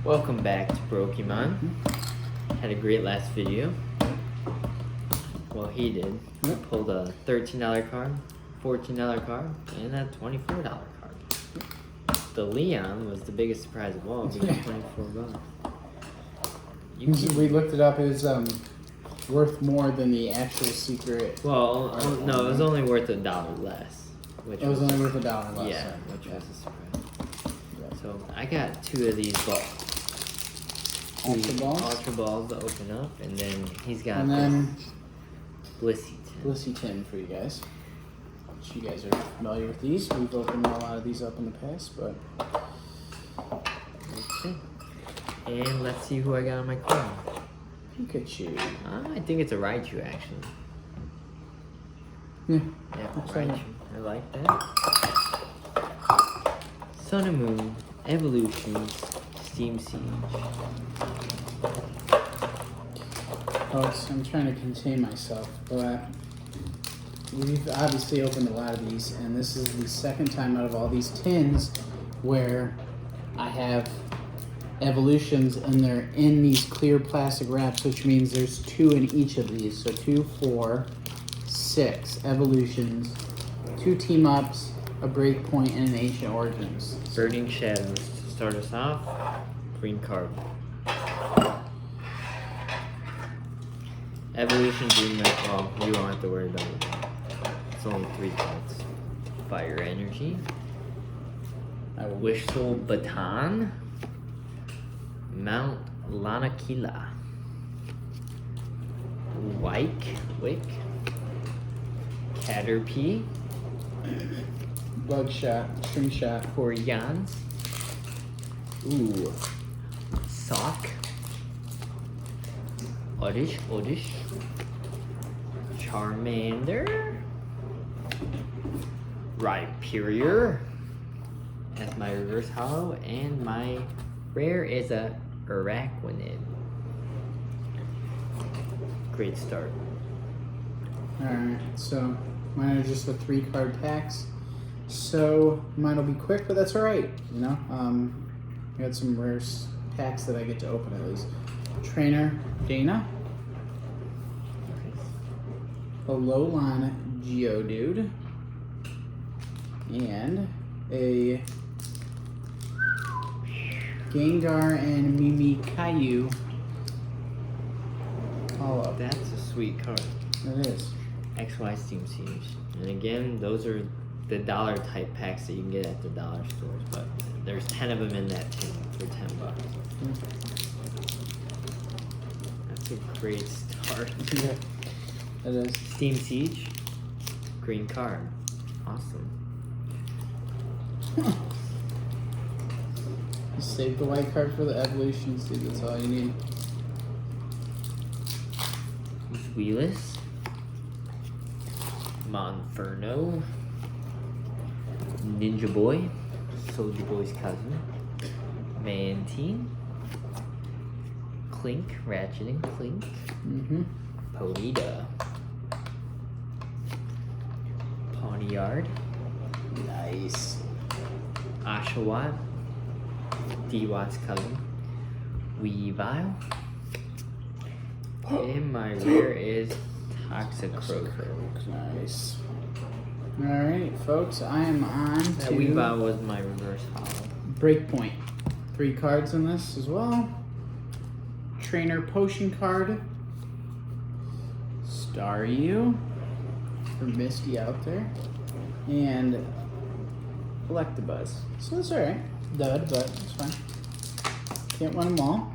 Welcome back to Pokémon. Had a great last video. Well, he did. Yep. Pulled a $13 card, $14 card, and a $24 card. The Leon was the biggest surprise of all, being $24. We looked it up. It was worth more than the actual secret. Well, no, it was only worth $1 less. It was only worth $1 less. Yeah, which was a surprise. Yeah. So I got 2 of these balls. Ultra balls to open up, and then he's got Blissey Tin. Blissey Tin for you guys. Which you guys are familiar with these. We've opened a lot of these up in the past, but okay. And let's see who I got on my card. Pikachu. I think it's a Raichu, actually. Yeah, Raichu. I like that. Sun and Moon, Evolutions, Steam Siege. Folks, I'm trying to contain myself, but we've obviously opened a lot of these, and this is the second time out of all these tins where I have evolutions and they're in these clear plastic wraps, which means there's 2 in each of these. So 2, 4, 6 evolutions, 2 team ups, a breakpoint, and an ancient origins. Burning Shadows to start us off. Green card. Evolution Dream Knight. Well, you won't have to worry about it. It's only 3 cards. Fire Energy. Whistle Baton. Mount Lanakila. Wick. Caterpie. Bugshot, Stringshot. Porygon. Ooh. Sock. Oddish. Charmander. Rhyperior. That's my reverse hollow. And my rare is a Araquanid. Great start. Alright, so mine are just the 3 card packs. So mine will be quick, but that's alright. You know, we got some rare packs that I get to open at least. Trainer Dana. A Alolan Geodude. And a Gengar and Mimikyu. All up. That's a sweet card. It is. XY Steam Siege. And again, those are the dollar type packs that you can get at the dollar stores, but there's 10 of them in that tin for $10. That's a great start. Yeah, it is. Steam Siege, green card. Awesome. You save the white card for the evolutions, dude. That's all you need. Wheelus, Monferno, Ninja Boy, Soldier Boy's cousin, Mantine, Clink, Ratchet and Clink, Ponyta, Pawniard, Nice. Oshawott, D-Watt's cousin, Weavile, and my rare is Toxicroak. Nice. Alright, folks, I am on That to Weavile was my reverse hollow. Breakpoint. 3 cards in this as well. Trainer Potion card. Staryu for Misty out there. And Electabuzz. So that's alright. Dud, but it's fine. Can't win them all.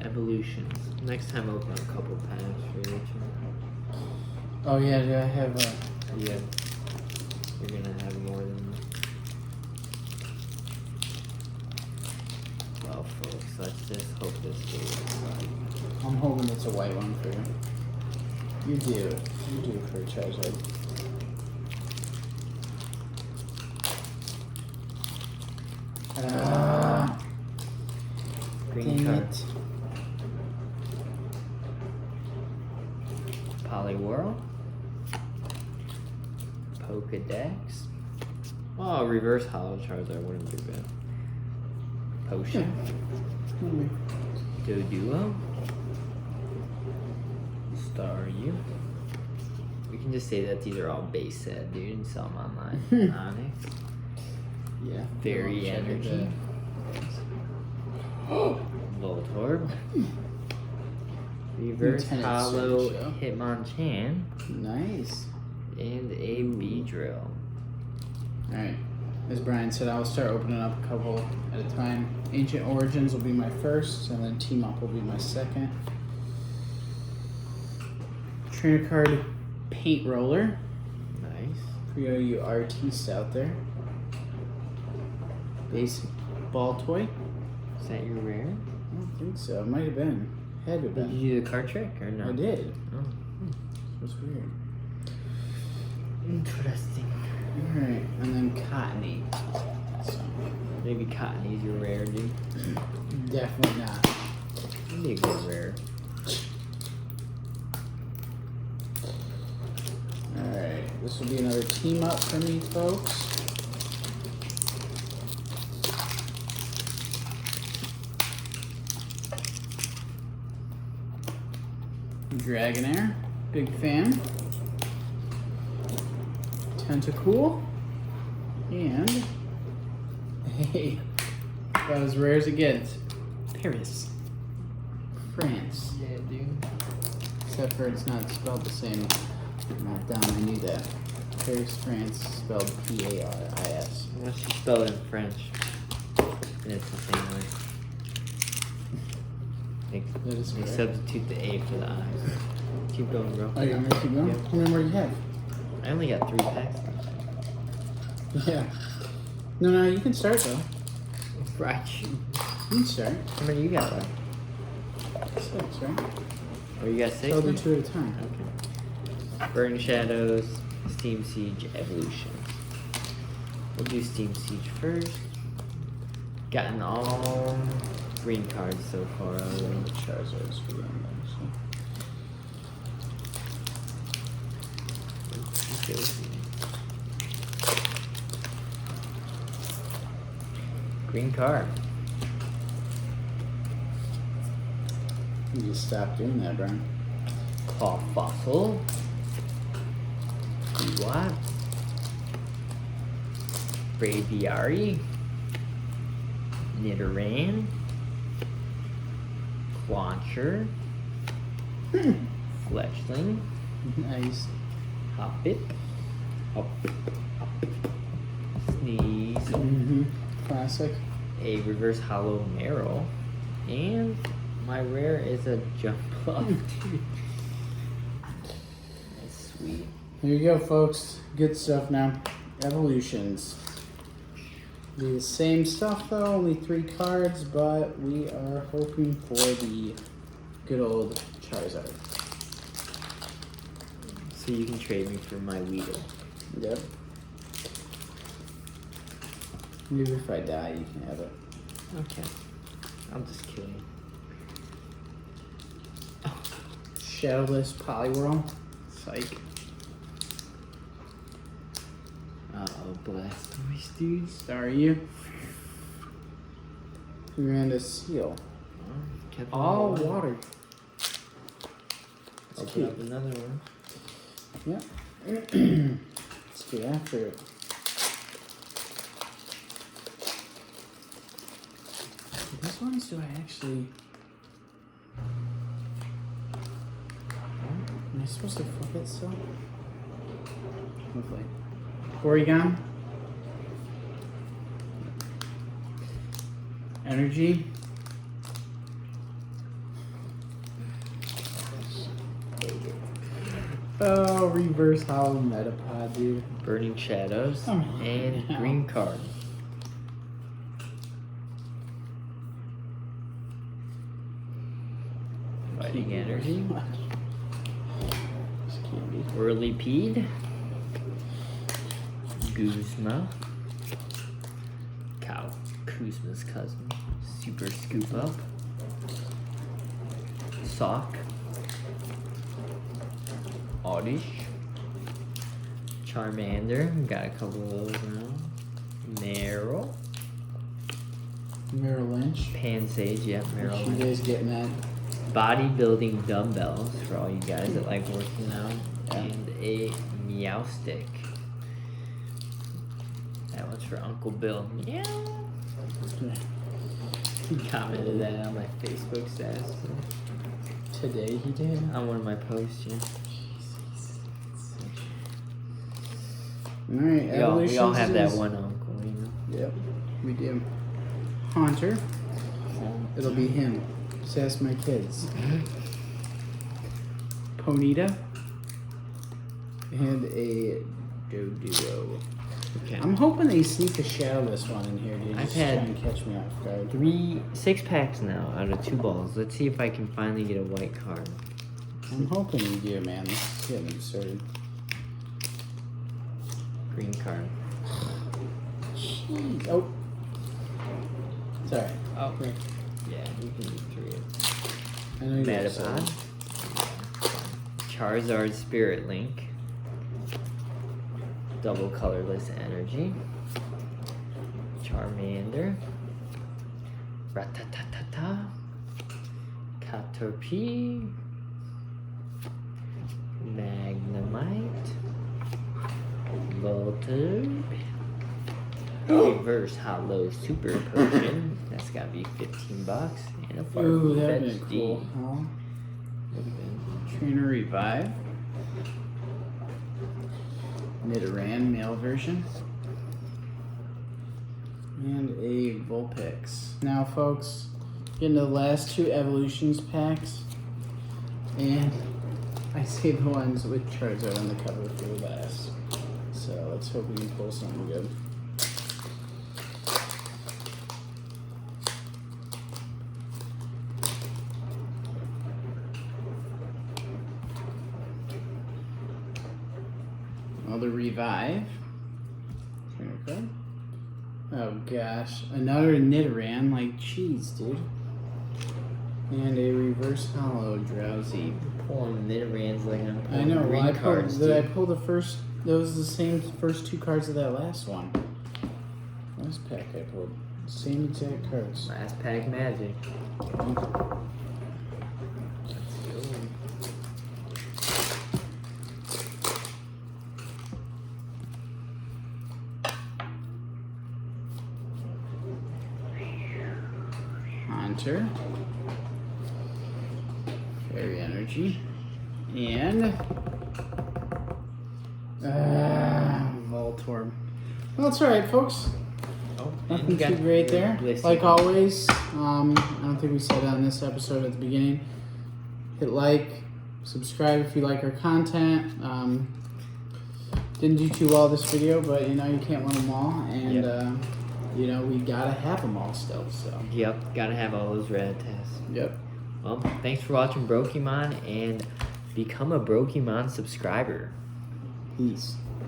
Evolutions. Next time open a couple packs for each one. Oh yeah, do I have Yeah. You're gonna have more than well, folks, let's just hope this goes right. I'm hoping it's a white one for you. You do. You do for a Charizard. Green dang card. it. Poliwhirl. Pokedex. Oh, reverse hollow Charizard wouldn't be bad. Potion. Doduo. Staryu. We can just say that these are all base set, dude, and sell them online. Onyx. Yeah. Fairy Energy. Voltorb. Reverse Lieutenant Hollow Surge, Hitmonchan. Nice. And a Beedrill. Alright. As Brian said, I'll start opening up a couple at a time. Ancient Origins will be my first, and then Team Up will be my second. Trainer card Paint Roller. Nice. For you artists out there. Basic Ball Toy. Is that your rare? I don't think so. It might have been. Had to have Did been. you do the card trick or no? I did. Oh, It was weird. interesting. Alright, and then Cottony. So, Maybe Cottony's your rare, dude. definitely not. That'd be a good rare. Alright, this will be another team up for me, folks. Dragonair, big fan. Tentacool. And, hey, about as rare as it gets. Paris. France. Yeah, dude. Except for it's not spelled the same. Not down, I knew that. Paris, France, spelled P-A-R-I-S. Unless you spell it in French. And it's the same way. That is They correct. substitute the A for the I. Keep going, bro. Oh, you want me to keep going? Yep. How many more do you have? I only got 3 packs. Yeah. No, you can start though. Right. You can start. How many you got left? 6, right? Oh, you got 6? I'll do 2 at a time. Okay. Burning Shadows, Steam Siege, Evolution. We'll do Steam Siege first. Gotten all green cards so far. Charizard's for the end Green card. You just stop doing that, Brian. Claw Fossil. What? Braviary. Nidoran. Clauncher. Fletchling. Nice. Hoppip. Hoppip. Hoppip. Sneeze. Mm-hmm. Classic. A reverse hollow Meryl. And my rare is a jump up. That's sweet. Here you go, folks. Good stuff now. Evolutions. Be the same stuff though, only 3 cards, but we are hoping for the good old Charizard. So you can trade me for my Weedle. Yep. Maybe if I die, you can have it. Okay. I'll just kill you. Shadowless Poliwhirl. Psych. Uh-oh, Blastoise, dude. Staryu. And Seal. Kept All on going. water. Open cute. up another one. Yep. Let's get after it. These ones do I actually... Am I supposed to flip it still? Hopefully. Porygon. Energy. Oh, reverse hollow Metapod, dude. Burning Shadows. Come on And now. green card. Fighting Energy. This can't be. Whirlipede. Guzma. Cow. Kuzma's cousin. Super Scoop Up. Sock. Oddish. Charmander. Got a couple of those now. Meryl. Merrill Lynch. Pansage, yeah, Merrill You Lynch. guys getting that? Bodybuilding dumbbells for all you guys that like working out. Yeah. And a meow stick. That one's for Uncle Bill. Meow. He commented that on my Facebook status. Today he did. On one of my posts, yeah. Alright, We all have that is- one uncle, you know. Yep, we do. Haunter. It'll be him. Just ask my kids. Ponyta. And a Doduo. Okay. I'm hoping they sneak a shadowless one in here, dude. I've Just had try and catch me off guard. 6 packs now out of 2 balls. Let's see if I can finally get a white card. I'm hoping you do, man. This is getting absurd. Green card. Jeez. Oh. Sorry. Oh, yeah, you can do 3 of I know you're Metapod. excited. Charizard Spirit Link. Double colorless energy. Charmander. Ratatata. Caterpie. Magnemite. Voltorb. Reverse Hollow Super Potion. That's gotta be $15. And a Ooh, that'd Farfetch'd be D. cool. Huh? Trainer Revive. Nidoran male version. And a Vulpix. Now, folks, getting to the last 2 evolutions packs. And I saved the ones with Charizard on the cover for last. So let's hope we can pull something good. Another Revive. Okay. Oh gosh, another Nidoran, like jeez, dude. And a Reverse Hollow Drowsy. Pulling Nidorans like I'm pulling I know. green Well, cards. I pulled the first. Those the same first 2 cards of that last one. Last pack I pulled. Same exact cards. Last pack magic. Haunter. Fairy Energy. And Voltorb. Well, that's alright, folks. Oh, Nothing too great there. Like always, I don't think we said it on this episode at the beginning. Hit like, subscribe if you like our content. Didn't do too well this video, but you know, you can't win them all. And, you know, we gotta have them all still, so. Yep, gotta have all those rad tests. Yep. Well, thanks for watching Brokemon, and become a Brokemon subscriber. Peace.